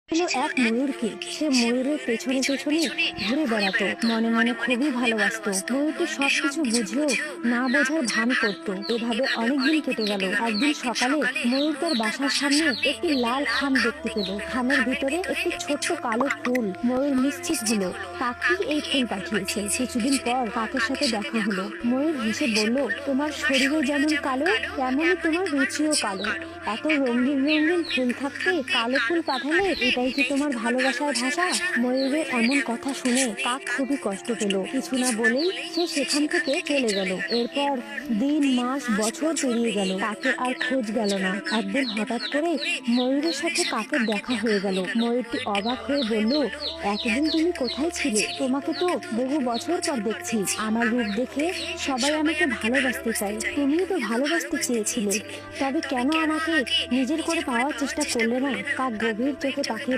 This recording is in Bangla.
ছিল এক ময়ূরকে। সে ময়ূরের পেছনে পেছনে ঘুরে বেড়াতো, মনে মনে খুবই ভালোবাসতো। ময়ূরটি সবকিছু বুঝেও না বোঝার ভান করতো। এভাবে অনেকদিন কেটে গেল। একদিন সকালে ময়ূর তার বাসার সামনে একটি লাল খাম দেখতে পেল। খামের ভিতরে একটি ছোট্ট কালো ফুল। ময়ূর নিশ্চিত হলো কাকই এই ফুল পাঠিয়েছে। কিছুদিন পর কাকের সাথে দেখা হলো। ময়ূর হেসে বলল, তোমার শরীরে যেমন কালো, তেমনই তোমার রুচিও কালো। এত রঙিন রঙিন ফুল থাকতে কালো ফুল পাঠালে, এটাই কি তোমার ভালোবাসার ভাষা? ময়ূরের এমন কথা শুনে কাক খুবই কষ্ট পেল। কিছু না বলেই সে সেখান থেকে চলে গেল। এরপর দিন মাস বছর পেরিয়ে গেল, কাকের আর খোঁজ গেল না। একদিন হঠাৎ করে ময়ূরের সাথে কাকের দেখা হয়ে গেল। ময়ূরটি অবাক হয়ে বলল, এতদিন তুমি কোথায় ছিলে? তোমাকে তো বহু বছর পর দেখছি। আমার রূপ দেখে সবাই আমাকে ভালোবাসতে চায়, তুমিও তো ভালোবাসতে চেয়েছিলে, তবে কেন আমাকে নিজের করে পাওয়ার চেষ্টা করলে না? কাক গভীর চোখে তাকিয়ে